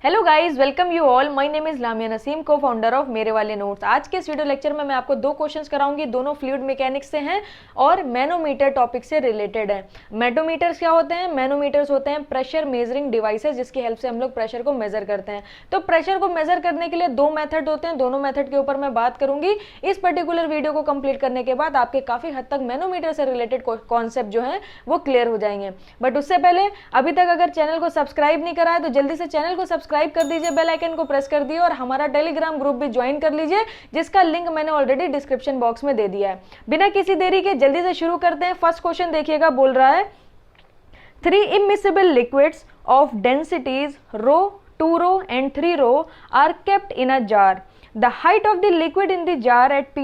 Hello guys, welcome you all. My name is Lamia Naseem, co founder of मेरे वाले notes. आज के इस वीडियो लेक्चर में मैं आपको दो क्वेश्चंस कराऊंगी, दोनों फ्लूइड मैकेनिक्स से हैं और मैनोमीटर टॉपिक से रिलेटेड है। मैनोमीटर्स क्या होते हैं? मैनोमीटर्स होते हैं प्रेशर मेजरिंग डिवाइसेस, जिसकी हेल्प से हम लोग प्रेशर को मेजर करते हैं। तो प्रेशर को मेजर करने के लिए दो मेथड होते हैं, दोनों मेथड के ऊपर मैं बात करूंगी। इस पर्टिकुलर वीडियो को कंप्लीट करने के बाद आपके काफी हद तक मैनोमीटर से रिलेटेड कॉन्सेप्ट जो है वो क्लियर हो जाएंगे। बट उससे पहले अभी तक अगर चैनल को सब्सक्राइब नहीं करा है तो जल्दी से चैनल को सब्सक्राइब कर दीजिए, बेल आइकन को प्रेस कर दिए और हमारा टेलीग्राम ग्रुप भी ज्वाइन कर लीजिए, जिसका लिंक मैंने ऑलरेडी डिस्क्रिप्शन बॉक्स में दे दिया है। बिना किसी देरी के जल्दी से शुरू करते हैं। फर्स्ट क्वेश्चन देखिएगा, बोल रहा है 3 immiscible liquids of densities rho, 2 rho and 3 rho are kept in a jar. The height of the liquid in the jar at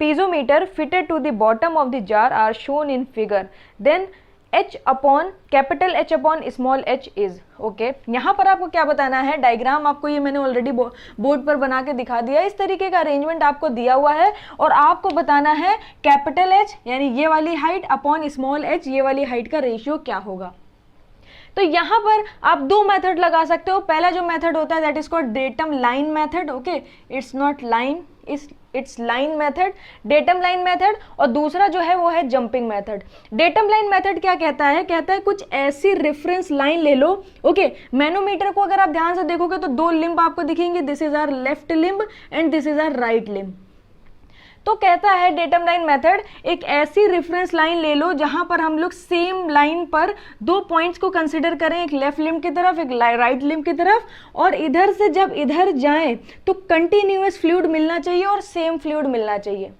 piezometer fitted to the bottom of the jar are shown in figure. Then H upon capital H upon small h is okay. यहाँ पर आपको क्या बताना है, diagram आपको ये मैंने already board पर बना के दिखा दिया है। इस तरीके का अरेंजमेंट आपको दिया हुआ है और आपको बताना है कैपिटल H यानी ये वाली हाइट अपॉन स्मॉल h ये वाली हाइट का रेशियो क्या होगा। तो यहाँ पर आप दो मेथड लगा सकते हो। पहला जो मेथड होता है that is called datum line method. Okay, it's not line, it's line method, datum line method. और दूसरा जो है वो है jumping method. Datum line method क्या कहता है? कहता है कुछ ऐसी रेफरेंस लाइन ले लो। ओके, मैनोमीटर को अगर आप ध्यान से देखोगे तो दो लिम्ब आपको दिखेंगे, this is our left limb and this is our right limb. तो कहता है डेटम लाइन मेथड एक ऐसी रेफरेंस लाइन ले लो जहां पर हम लोग सेम लाइन पर दो पॉइंट्स को कंसीडर करें, एक लेफ्ट लिम्ब की तरफ एक राइट लिम्ब की तरफ, और इधर से जब इधर जाएं तो कंटिन्यूअस फ्लूइड मिलना चाहिए और सेम फ्लूइड मिलना चाहिए।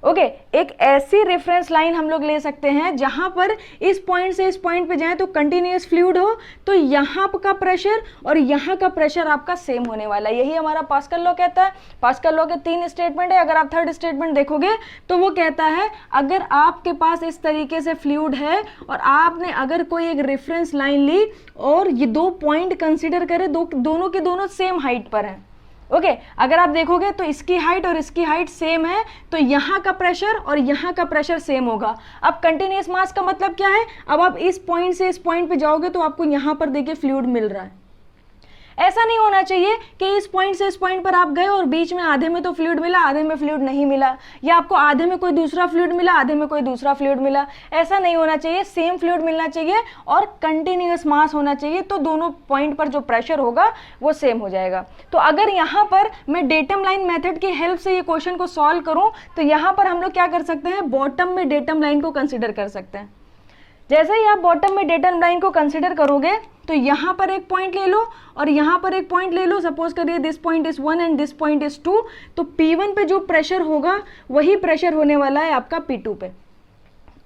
ओके, एक ऐसी रेफरेंस लाइन हम लोग ले सकते हैं जहां पर इस पॉइंट से इस पॉइंट पे जाएं तो कंटिन्यूअस फ्लूइड हो, तो यहाँ का प्रेशर और यहाँ का प्रेशर आपका सेम होने वाला है। यही हमारा पास्कल लॉ कहता है। पास्कल लॉ के 3 स्टेटमेंट है। अगर आप थर्ड स्टेटमेंट देखोगे तो वो कहता है अगर आपके पास इस तरीके से फ्लूइड है और आपने अगर कोई एक रेफरेंस लाइन ली और ये दो पॉइंट कंसिडर करें, दोनों के दोनों सेम हाइट पर हैं। ओके, अगर आप देखोगे तो इसकी हाइट और इसकी हाइट सेम है, तो यहाँ का प्रेशर और यहाँ का प्रेशर सेम होगा। अब कंटिन्यूअस मास का मतलब क्या है? अब आप इस पॉइंट से इस पॉइंट पे जाओगे तो आपको यहाँ पर देखिए फ्लूइड मिल रहा है। ऐसा नहीं होना चाहिए कि इस पॉइंट से इस पॉइंट पर आप गए और बीच में आधे में तो फ्लूइड मिला, आधे में फ्लूइड नहीं मिला, या आपको आधे में कोई दूसरा फ्लूइड मिला, आधे में कोई दूसरा फ्लूइड मिला। ऐसा नहीं होना चाहिए। सेम फ्लूइड मिलना चाहिए और कंटिन्यूअस मास होना चाहिए, तो दोनों पॉइंट पर जो प्रेशर होगा वो सेम हो जाएगा। तो अगर यहाँ पर मैं डेटम लाइन मेथड की हेल्प से ये क्वेश्चन को सॉल्व करूँ तो यहाँ पर हम लोग क्या कर सकते हैं, बॉटम में डेटम लाइन को कंसिडर कर सकते हैं। जैसे ही आप बॉटम में डेटम लाइन को कंसिडर करोगे तो यहाँ पर एक पॉइंट ले लो और यहाँ पर एक पॉइंट ले लो। सपोज करिए this point is 1 and this point is 2, तो P1 पे जो प्रेशर होगा वही प्रेशर होने वाला है आपका P2 पे।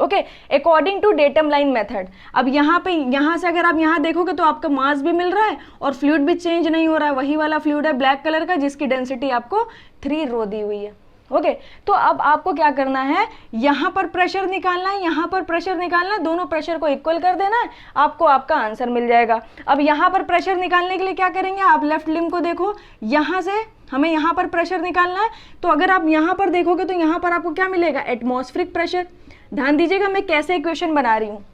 Okay, according to datum line method. अब यहाँ पे यहाँ से अगर आप यहाँ देखोगे तो आपका मास भी मिल रहा है और फ्लूइड भी चेंज नहीं हो रहा है। वही वाला फ्लूइड है ब्लैक कलर का जिसकी डेंसिटी आपको 3 रो दी हुई है। ओके, तो अब आपको क्या करना है, यहाँ पर प्रेशर निकालना है, यहाँ पर प्रेशर निकालना है, दोनों प्रेशर को इक्वल कर देना है, आपको आपका आंसर मिल जाएगा। अब यहाँ पर प्रेशर निकालने के लिए क्या करेंगे, आप लेफ्ट लिम्ब को देखो, यहाँ से हमें यहाँ पर प्रेशर निकालना है। तो अगर आप यहाँ पर देखोगे तो यहाँ पर आपको क्या मिलेगा, एटमॉस्फेरिक प्रेशर। ध्यान दीजिएगा मैं कैसे इक्वेशन बना रही हूँ।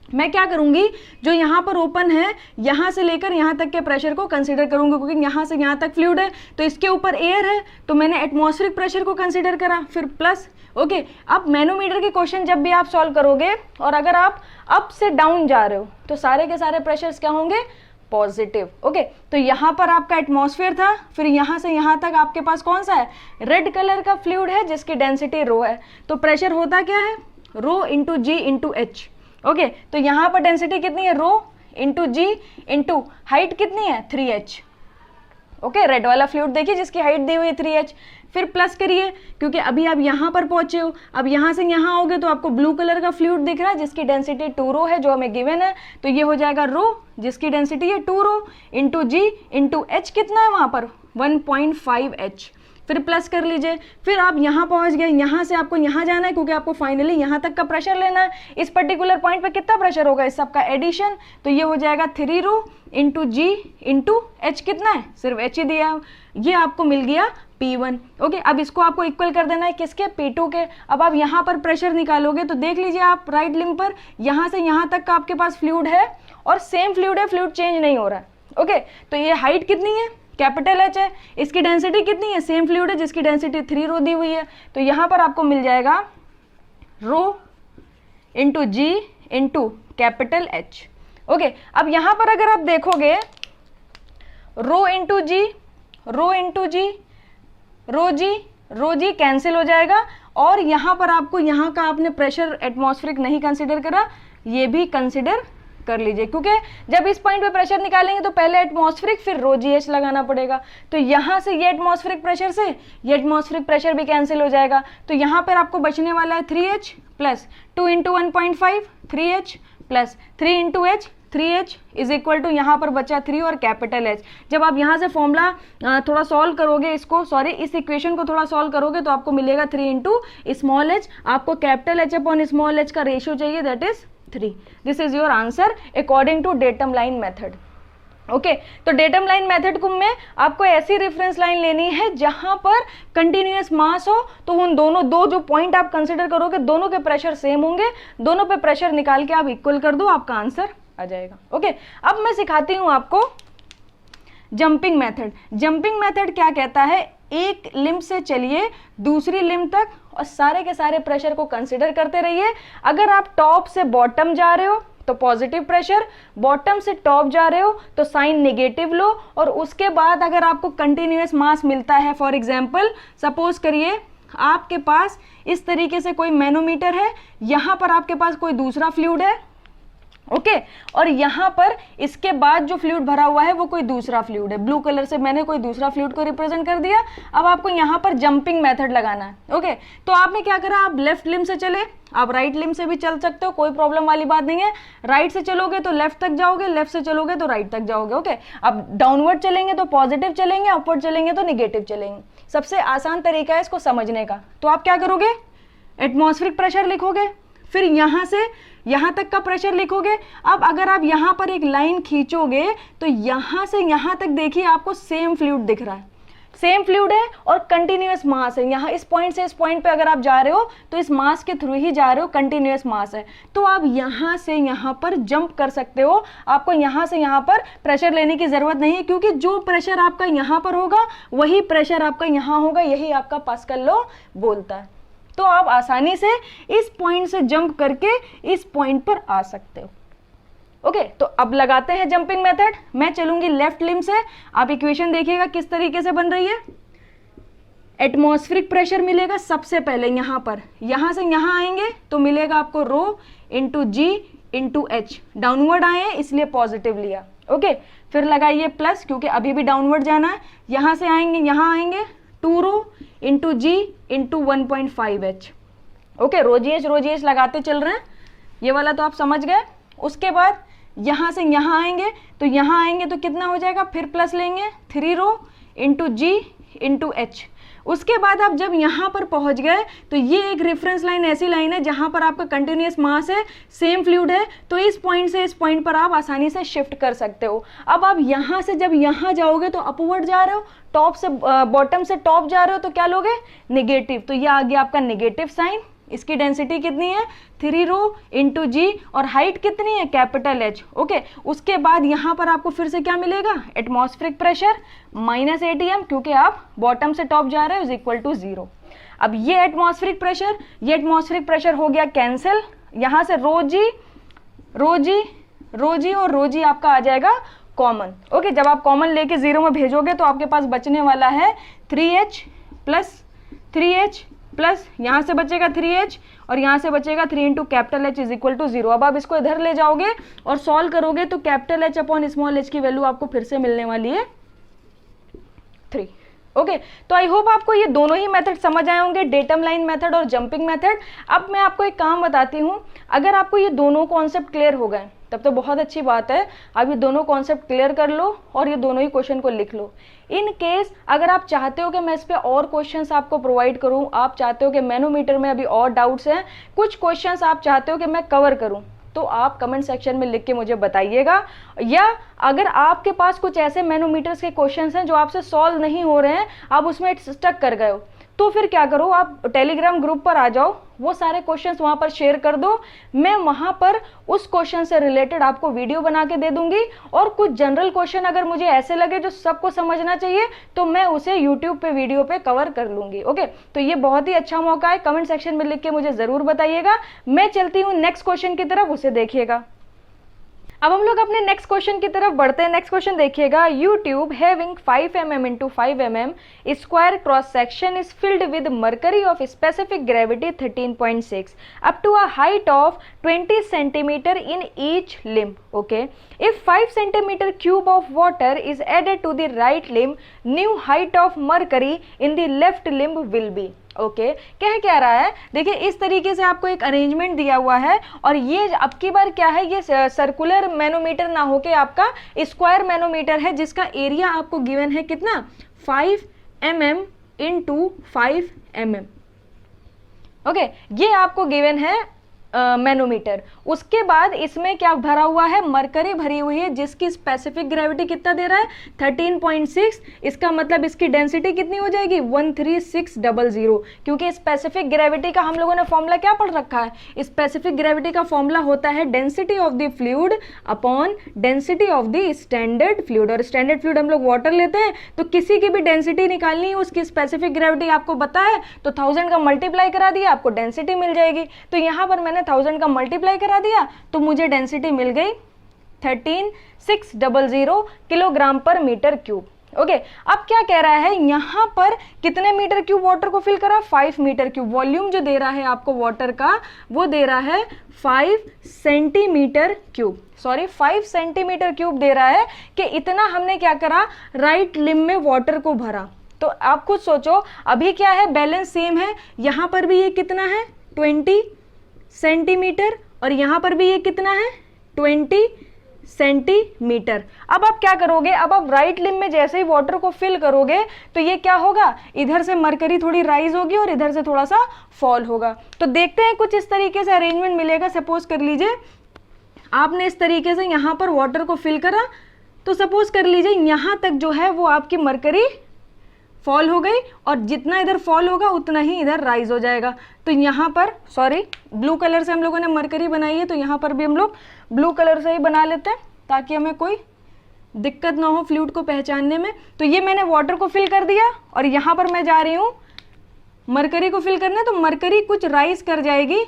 मैं क्या करूंगी, जो यहाँ पर ओपन है यहाँ से लेकर यहाँ तक के प्रेशर को कंसीडर करूंगी, क्योंकि यहाँ से यहाँ तक फ्लूइड है तो इसके ऊपर एयर है, तो मैंने एटमॉस्फेरिक प्रेशर को कंसीडर करा, फिर प्लस। ओके, अब मैनोमीटर के क्वेश्चन जब भी आप सॉल्व करोगे और अगर आप अप से डाउन जा रहे हो तो सारे के सारे प्रेशर्स क्या होंगे, पॉजिटिव। ओके, तो यहाँ पर आपका एटमॉस्फेयर था, फिर यहाँ से यहाँ तक आपके पास कौन सा है, रेड कलर का फ्लूइड है जिसकी डेंसिटी रो है। तो प्रेशर होता क्या है, रो इंटू जी इंटू एच। ओके, तो यहाँ पर डेंसिटी कितनी है, रो इंटू जी इंटू हाइट कितनी है, 3h। ओके, रेड वाला फ्लूइड देखिए जिसकी हाइट दी हुई है 3h। फिर प्लस करिए क्योंकि अभी आप यहाँ पर पहुंचे हो। अब यहाँ से यहाँ आओगे तो आपको ब्लू कलर का फ्लूइड दिख रहा है जिसकी डेंसिटी 2 रो है, जो हमें गिवन है। तो ये हो जाएगा रो जिसकी डेंसिटी है 2 रो इंटू जी इंटू एच, कितना है वहाँ पर 1.5h। फिर प्लस कर लीजिए। फिर आप यहाँ पहुँच गए, यहाँ से आपको यहाँ जाना है क्योंकि आपको फाइनली यहाँ तक का प्रेशर लेना है। इस पर्टिकुलर पॉइंट पे कितना प्रेशर होगा, इस सबका एडिशन, तो ये हो जाएगा 3 रो इंटू जी इंटू एच। कितना है, सिर्फ एच ही दिया, ये आपको मिल गया P1। ओके, अब इसको आपको इक्वल कर देना है किसके, P2 के। अब आप यहाँ पर प्रेशर निकालोगे तो देख लीजिए आप राइट लिम्ब पर यहाँ से यहाँ तक का आपके पास फ्लूइड है और सेम फ्लूइड है, फ्लूइड चेंज नहीं हो रहा है। ओके, तो ये हाइट कितनी है, कैपिटल एच है, इसकी डेंसिटी कितनी है, सेम फ्लूइड है जिसकी डेंसिटी 3 रो दी हुई है, तो यहाँ पर आपको मिल जाएगा रो इंटू जी इंटू कैपिटल एच। ओके, अब यहाँ पर अगर आप देखोगे रो इंटू जी, रो इंटू जी, रो जी कैंसिल हो जाएगा, और यहाँ पर आपको यहाँ का आपने प्रेशर एटमॉस्फेरिक नहीं कंसिडर करा, ये भी कंसिडर कर लीजिए, क्योंकि जब इस पॉइंट पे प्रेशर निकालेंगे तो पहले एटमॉस्फेरिक फिर रो जी एच लगाना पड़ेगा, तो यहाँ से ये एटमॉस्फेरिक प्रेशर से ये एटमॉस्फेरिक प्रेशर भी कैंसिल हो जाएगा, तो यहाँ पर आपको बचने वाला है 3H plus 2 into 1.5 3H plus 3 into H 3H is equal to यहाँ पर बचा 3 और कैपिटल H। जब आप यहाँ से फॉर्मूला थोड़ा सॉल्व करोगे, इसको सॉरी इस इक्वेशन को थोड़ा सॉल्व करोगे तो आपको मिलेगा 3 इंटू स्मॉल एच, आपको capital H upon small H का रेशियो चाहिए, that is 3। This is your answer according to datum line method. Okay, तो डेटम लाइन मेथड में आपको ऐसी रेफरेंस लाइन लेनी है जहां पर कंटिन्यूअस मास हो, तो उन दोनों दो जो पॉइंट आप कंसिडर करोगे दोनों के प्रेशर सेम होंगे, दोनों पे प्रेशर निकाल के आप इक्वल कर दो, आपका आंसर आ जाएगा। ओके, अब मैं सिखाती हूं आपको जंपिंग मेथड। जंपिंग मेथड क्या कहता है, एक लिम्ब से चलिए दूसरी लिम्ब तक और सारे के सारे प्रेशर को कंसिडर करते रहिए। अगर आप टॉप से बॉटम जा रहे हो तो पॉजिटिव प्रेशर, बॉटम से टॉप जा रहे हो तो साइन नेगेटिव लो, और उसके बाद अगर आपको कंटिन्यूअस मास मिलता है, फॉर एग्जांपल सपोज करिए आपके पास इस तरीके से कोई मैनोमीटर है, यहाँ पर आपके पास कोई दूसरा फ्लूइड है, ओके और यहाँ पर इसके बाद जो फ्लूइड भरा हुआ है वो कोई दूसरा फ्लूइड है, ब्लू कलर से मैंने कोई दूसरा फ्लूइड को रिप्रेजेंट कर दिया। अब आपको यहाँ पर जंपिंग मेथड लगाना है। ओके, तो आपने क्या करा, आप लेफ्ट लिम्ब से चले, आप राइट लिम्ब से भी चल सकते हो, कोई प्रॉब्लम वाली बात नहीं है। राइट से चलोगे तो लेफ्ट तक जाओगे, लेफ्ट से चलोगे तो राइट तक जाओगे। ओके, अब डाउनवर्ड चलेंगे तो पॉजिटिव चलेंगे, अपवर्ड चलेंगे तो निगेटिव चलेंगे। सबसे आसान तरीका है इसको समझने का, तो आप क्या करोगे, एटमॉस्फेरिक प्रेशर लिखोगे, फिर यहाँ से यहाँ तक का प्रेशर लिखोगे। अब अगर आप यहाँ पर एक लाइन खींचोगे तो यहाँ से यहाँ तक देखिए आपको सेम फ्लूइड दिख रहा है, सेम फ्लूइड है और कंटिन्यूअस मास है। यहाँ इस पॉइंट से इस पॉइंट पे अगर आप जा रहे हो तो इस मास के थ्रू ही जा रहे हो, कंटिन्यूअस मास है, तो आप यहाँ से यहाँ पर जंप कर सकते हो। आपको यहाँ से यहाँ पर प्रेशर लेने की जरूरत नहीं है, क्योंकि जो प्रेशर आपका यहाँ पर होगा वही प्रेशर आपका यहाँ होगा, यही आपका पास्कल लॉ बोलता है। तो आप आसानी से इस पॉइंट से जंप करके इस पॉइंट पर आ सकते हो। ओके, तो अब लगाते हैं जंपिंग मेथड। मैं चलूंगी लेफ्ट लिम्ब से, आप इक्वेशन देखिएगा किस तरीके से बन रही है। एटमॉस्फेरिक प्रेशर मिलेगा सबसे पहले यहाँ पर, यहाँ से यहाँ आएंगे तो मिलेगा आपको रो इंटू जी इंटू एच, डाउनवर्ड आए हैं इसलिए पॉजिटिव लिया। ओके, फिर लगाइए प्लस क्योंकि अभी भी डाउनवर्ड जाना है, यहाँ से आएंगे यहाँ आएंगे 2 रो इंटू जी इंटू 1.5H। ओके, रोजीएच लगाते चल रहे हैं, ये वाला तो आप समझ गए। उसके बाद यहाँ से यहाँ आएंगे तो यहाँ आएंगे तो कितना हो जाएगा, फिर प्लस लेंगे 3 रो इंटू जी इंटू एच। उसके बाद आप जब यहाँ पर पहुँच गए तो ये एक रेफरेंस लाइन ऐसी लाइन है जहाँ पर आपका कंटिन्यूअस मास है, सेम फ्लूइड है, तो इस पॉइंट से इस पॉइंट पर आप आसानी से शिफ्ट कर सकते हो। अब आप यहाँ से जब यहाँ जाओगे तो अपवर्ड जा रहे हो, टॉप से बॉटम से टॉप जा रहे हो तो क्या लोगे, नेगेटिव, तो ये आ गया आपका नेगेटिव साइन। इसकी डेंसिटी कितनी है, 3 रो इंटू जी, और हाइट कितनी है, कैपिटल H। ओके, उसके बाद यहाँ पर आपको फिर से क्या मिलेगा, एटमॉस्फेरिक प्रेशर माइनस ATM, क्योंकि आप बॉटम से टॉप जा रहे हो, इज इक्वल टू 0। अब ये एटमॉस्फेरिक प्रेशर हो गया कैंसिल, यहाँ से रो जी और रो जी आपका आ जाएगा कॉमन। ओके, जब आप कॉमन लेके 0 में भेजोगे तो आपके पास बचने वाला है 3H प्लस यहाँ से बचेगा 3H और यहाँ से बचेगा 3 into capital H is equal to 0। अब आप इसको इधर ले जाओगे और सॉल्व करोगे तो capital H upon small h की वैल्यू आपको फिर से मिलने वाली है 3। ओके, तो आई होप आपको ये दोनों ही मेथड समझ आए होंगे, डेटम लाइन मेथड और जंपिंग मेथड। अब मैं आपको एक काम बताती हूँ, अगर आपको ये दोनों कॉन्सेप्ट क्लियर हो गए तब तो बहुत अच्छी बात है। आप ये दोनों कॉन्सेप्ट क्लियर कर लो और ये दोनों ही क्वेश्चन को लिख लो। इन केस अगर आप चाहते हो कि मैं इस पे और क्वेश्चंस आपको प्रोवाइड करूं, आप चाहते हो कि मैनोमीटर में अभी और डाउट्स हैं, कुछ क्वेश्चंस आप चाहते हो कि मैं कवर करूं, तो आप कमेंट सेक्शन में लिख के मुझे बताइएगा। या अगर आपके पास कुछ ऐसे मैनोमीटर्स के क्वेश्चंस हैं जो आपसे सॉल्व नहीं हो रहे हैं, आप उसमें स्टक कर गए हो, तो फिर क्या करो, आप टेलीग्राम ग्रुप पर आ जाओ, वो सारे क्वेश्चंस वहां पर शेयर कर दो, मैं वहां पर उस क्वेश्चन से रिलेटेड आपको वीडियो बना के दे दूंगी। और कुछ जनरल क्वेश्चन अगर मुझे ऐसे लगे जो सबको समझना चाहिए तो मैं उसे यूट्यूब पे वीडियो पे कवर कर लूंगी। ओके, तो ये बहुत ही अच्छा मौका है, कमेंट सेक्शन में लिख के मुझे जरूर बताइएगा। मैं चलती हूँ नेक्स्ट क्वेश्चन की तरफ, उसे देखिएगा। अब हम लोग अपने नेक्स्ट क्वेश्चन की तरफ बढ़ते हैं। नेक्स्ट क्वेश्चन देखिएगा, U tube having 5 mm into 5 mm square cross section is filled with mercury of specific gravity 13.6 up to a height of 20 centimeter in each limb. Okay, if 5 centimeter cube of water is added to the right limb, new height of mercury in the left limb will be. Okay, कह क्या रहा है, देखिए इस तरीके से आपको एक अरेंजमेंट दिया हुआ है और ये अब की बार क्या है, ये सर्कुलर मैनोमीटर ना होके आपका स्क्वायर मैनोमीटर है, जिसका एरिया आपको गिवन है कितना, 5 mm into 5 mm। ओके, ये आपको गिवन है मैनोमीटर। उसके बाद इसमें क्या भरा हुआ है, मरकरी भरी हुई है, जिसकी स्पेसिफिक ग्रेविटी कितना दे रहा है, 13.6। इसका मतलब इसकी डेंसिटी कितनी हो जाएगी, 13600, क्योंकि स्पेसिफिक ग्रेविटी का हम लोगों ने फॉर्मूला क्या पढ़ रखा है, स्पेसिफिक ग्रेविटी का फॉर्मूला होता है density of the fluid upon density of the standard fluid. और स्टैंडर्ड फ्लूइड हम लोग वाटर लेते हैं, तो किसी की भी डेंसिटी निकालनी है, उसकी स्पेसिफिक ग्रेविटी आपको पता है तो 1000 का मल्टीप्लाई करा दिया, आपको डेंसिटी मिल जाएगी। तो यहाँ पर मैंने 1000 का मल्टीप्लाई करा दिया तो मुझे डेंसिटी मिल गई 13600 किलोग्राम पर मीटर क्यूब। ओके, अब क्या कह रहा है, यहां पर कितने मीटर क्यूब वाटर को फिल करा, 5 मीटर क्यूब। वॉल्यूम जो दे रहा है आपको वाटर का, वो दे रहा है 5 centimetre cube, sorry 5 centimetre cube दे रहा है कि इतना हमने क्या करा, राइट लिम्ब में वाटर को भरा। तो आप खुद सोचो, अभी क्या है, बैलेंस सेम है, यहां पर भी ये कितना है 20 सेंटीमीटर और यहां पर भी ये कितना है 20 सेंटीमीटर। अब आप क्या करोगे, अब आप राइट लिम्ब में जैसे ही वाटर को फिल करोगे तो ये क्या होगा, इधर से मरकरी थोड़ी राइज होगी और इधर से थोड़ा सा फॉल होगा। तो देखते हैं कुछ इस तरीके से अरेंजमेंट मिलेगा। सपोज कर लीजिए आपने इस तरीके से यहां पर वाटर को फिल करा, तो सपोज कर लीजिए यहां तक जो है वो आपकी मरकरी फॉल हो गई और जितना इधर फॉल होगा उतना ही इधर राइज हो जाएगा। तो यहाँ पर सॉरी ब्लू कलर से हम लोगों ने मरकरी बनाई है, तो यहाँ पर भी हम लोग ब्लू कलर से ही बना लेते हैं ताकि हमें कोई दिक्कत ना हो फ्लूइड को पहचानने में। तो ये मैंने वाटर को फिल कर दिया और यहाँ पर मैं जा रही हूँ मरकरी को फिल करने, तो मरकरी कुछ राइज कर जाएगी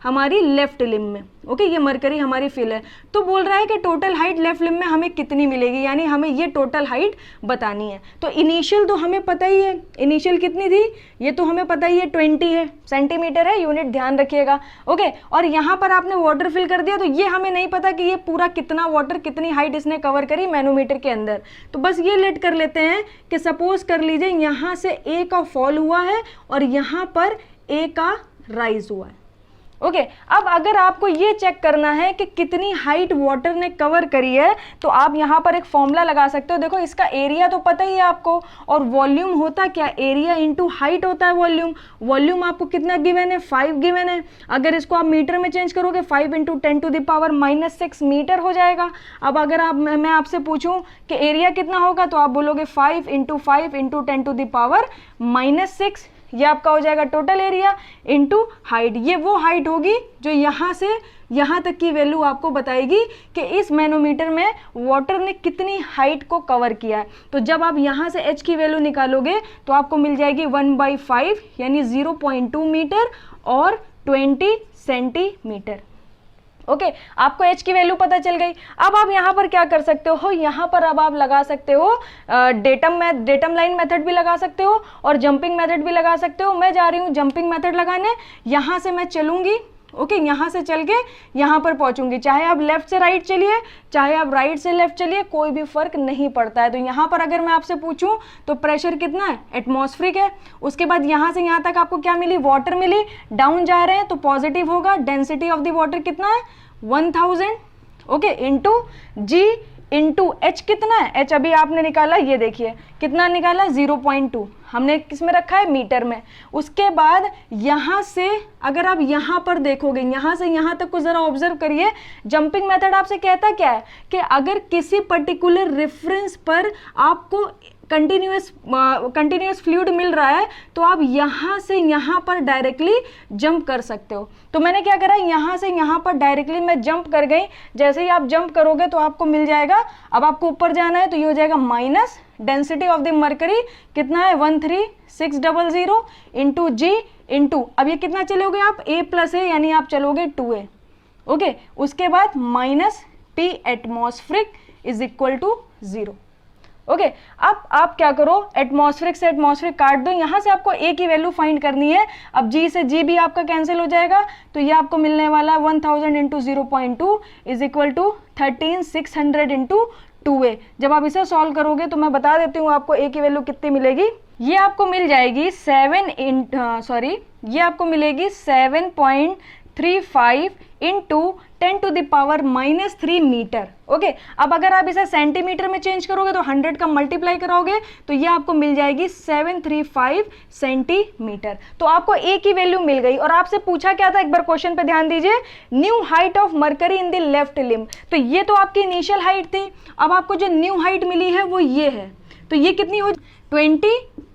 हमारी लेफ्ट लिम्ब में। ओके, ये मरकरी हमारी फिल है। तो बोल रहा है कि टोटल हाइट लेफ्ट लिम्ब में हमें कितनी मिलेगी, यानी हमें ये टोटल हाइट बतानी है। तो इनिशियल तो हमें पता ही है, इनिशियल कितनी थी, ये तो हमें पता ही है 20 है, सेंटीमीटर है, यूनिट ध्यान रखिएगा। ओके, और यहाँ पर आपने वाटर फिल कर दिया, तो ये हमें नहीं पता कि ये पूरा कितना वाटर, कितनी हाइट इसने कवर करी मैनोमीटर के अंदर। तो बस ये लेट कर लेते हैं कि सपोज कर लीजिए यहाँ से ए का फॉल हुआ है और यहाँ पर ए का राइज हुआ है। ओके, अब अगर आपको ये चेक करना है कि कितनी हाइट वाटर ने कवर करी है, तो आप यहाँ पर एक फॉर्मूला लगा सकते हो। देखो इसका एरिया तो पता ही है आपको, और वॉल्यूम होता क्या, एरिया इंटू हाइट होता है वॉल्यूम। वॉल्यूम आपको कितना गिवन है, 5 गिवन है। अगर इसको आप मीटर में चेंज करोगे 5 × 10⁻⁻6 मीटर हो जाएगा। अब अगर मैं आपसे पूछूं कि एरिया कितना होगा, तो आप बोलोगे 5 × 5 × 10⁻⁻6, ये आपका हो जाएगा टोटल एरिया इंटू हाइट। ये वो हाइट होगी जो यहाँ से यहाँ तक की वैल्यू आपको बताएगी कि इस मैनोमीटर में वाटर ने कितनी हाइट को कवर किया है। तो जब आप यहाँ से h की वैल्यू निकालोगे तो आपको मिल जाएगी 1/5 यानी 0.2 मीटर और 20 सेंटीमीटर। ओके, आपको h की वैल्यू पता चल गई। अब आप यहाँ पर क्या कर सकते हो, यहाँ पर अब आप लगा सकते हो डेटम लाइन मेथड भी लगा सकते हो और जंपिंग मेथड भी लगा सकते हो। मैं जा रही हूँ जंपिंग मेथड लगाने, यहाँ से मैं चलूंगी। ओके, यहाँ से चल के यहाँ पर पहुँचूंगी। चाहे आप लेफ्ट से राइट चलिए, चाहे आप राइट से लेफ्ट चलिए, कोई भी फर्क नहीं पड़ता है। तो यहाँ पर अगर मैं आपसे पूछूं तो प्रेशर कितना है, एटमॉस्फेरिक है। उसके बाद यहाँ से यहाँ तक आपको क्या मिली, वाटर मिली। डाउन जा रहे हैं तो पॉजिटिव होगा। डेंसिटी ऑफ द वाटर कितना है, 1000। ओके, इंटू जी इंटू एच कितना है, एच अभी आपने निकाला, ये देखिए कितना निकाला, 0.2। हमने किस में रखा है, मीटर में। उसके बाद यहाँ से अगर आप यहाँ पर देखोगे, यहाँ से यहाँ तक को ज़रा ऑब्जर्व करिए। जंपिंग मेथड आपसे कहता क्या है कि अगर किसी पर्टिकुलर रेफरेंस पर आपको कंटिन्यूस फ्लूइड मिल रहा है तो आप यहाँ से यहाँ पर डायरेक्टली जंप कर सकते हो। तो मैंने क्या करा, यहाँ से यहाँ पर डायरेक्टली मैं जंप कर गई। जैसे ही आप जंप करोगे तो आपको मिल जाएगा, अब आपको ऊपर जाना है तो ये हो जाएगा minus density of the mercury कितना है 13600 इंटू जी इंटू, अब ये कितना चलोगे आप, a प्लस है यानी आप चलोगे 2a। ओके, उसके बाद minus p atmospheric is equal to 0। Okay, अब आप क्या करो, एटमॉस्फेरिक से एटमॉस्फेरिक काट दो, यहाँ से आपको a की वैल्यू फाइंड करनी है। अब g से g भी आपका कैंसिल हो जाएगा तो ये आपको मिलने वाला 1000 into 0.2 is equal to 13600 into 2a। जब आप इसे सॉल्व करोगे तो मैं बता देती हूँ आपको a की वैल्यू कितनी मिलेगी। ये आपको मिल जाएगी 7.35 into 10 to the power -3 metre. Okay, अब अगर आप इसे सेंटीमीटर में चेंज करोगे तो 100 का मल्टीप्लाई कराओगे तो ये आपको मिल जाएगी 735 सेंटीमीटर। तो आपको a की वैल्यू मिल गई। और आपसे पूछा क्या था, एक बार क्वेश्चन पे ध्यान दीजिए, new height of mercury in the left limb. तो ये तो आपकी इनिशियल हाइट थी, अब आपको जो न्यू हाइट मिली है वो ये है। तो ये कितनी हो, 20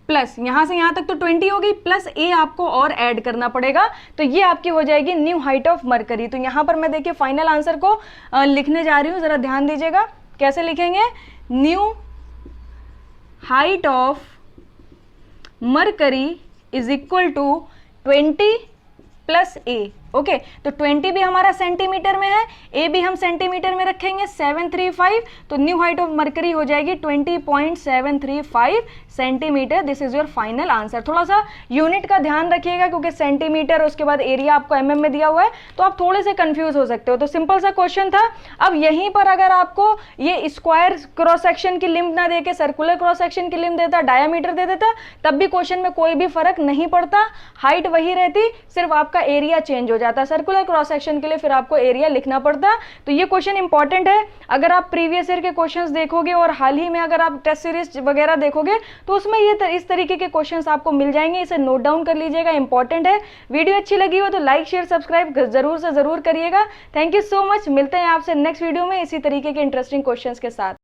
प्लस यहाँ से यहाँ तक तो 20 हो गई, प्लस a आपको और ऐड करना पड़ेगा तो ये आपकी हो जाएगी न्यू हाइट ऑफ मरकरी। तो यहाँ पर मैं देखिए फाइनल आंसर को लिखने जा रही हूँ, जरा ध्यान दीजिएगा कैसे लिखेंगे। New height of mercury is equal to 20 plus a। Okay, तो 20 भी हमारा सेंटीमीटर में है, a भी हम सेंटीमीटर में रखेंगे 735, तो न्यू हाइट ऑफ मरकरी हो जाएगी 20.735 centimetre. This is your final answer. थोड़ा सा यूनिट का ध्यान रखिएगा क्योंकि सेंटीमीटर, उसके बाद एरिया आपको mm में दिया हुआ है तो आप थोड़े से कंफ्यूज हो सकते हो। तो सिंपल सा क्वेश्चन था। अब यहीं पर अगर आपको ये स्क्वायर क्रॉस सेक्शन की लिम्ब ना देके सर्कुलर क्रॉस सेक्शन की लिम्ब देता, डायामीटर दे देता, तब भी क्वेश्चन में कोई भी फर्क नहीं पड़ता, हाइट वही रहती, सिर्फ आपका एरिया चेंज हो जाता। सर्कुलर क्रॉस सेक्शन के लिए फिर आपको एरिया लिखना पड़ता। तो ये क्वेश्चन इंपॉर्टेंट है। अगर आप प्रीवियस ईयर के क्वेश्चंस देखोगे और हाल ही में अगर आप टेस्ट सीरीज वगैरह देखोगे तो उसमें ये इस तरीके के क्वेश्चंस आपको मिल जाएंगे। इसे नोट डाउन कर लीजिएगा, इंपॉर्टेंट है। वीडियो अच्छी लगी हो तो लाइक शेयर सब्सक्राइब जरूर से जरूर करिएगा। Thank you so much. मिलते हैं आपसे नेक्स्ट वीडियो में इसी तरीके के इंटरेस्टिंग क्वेश्चंस के साथ।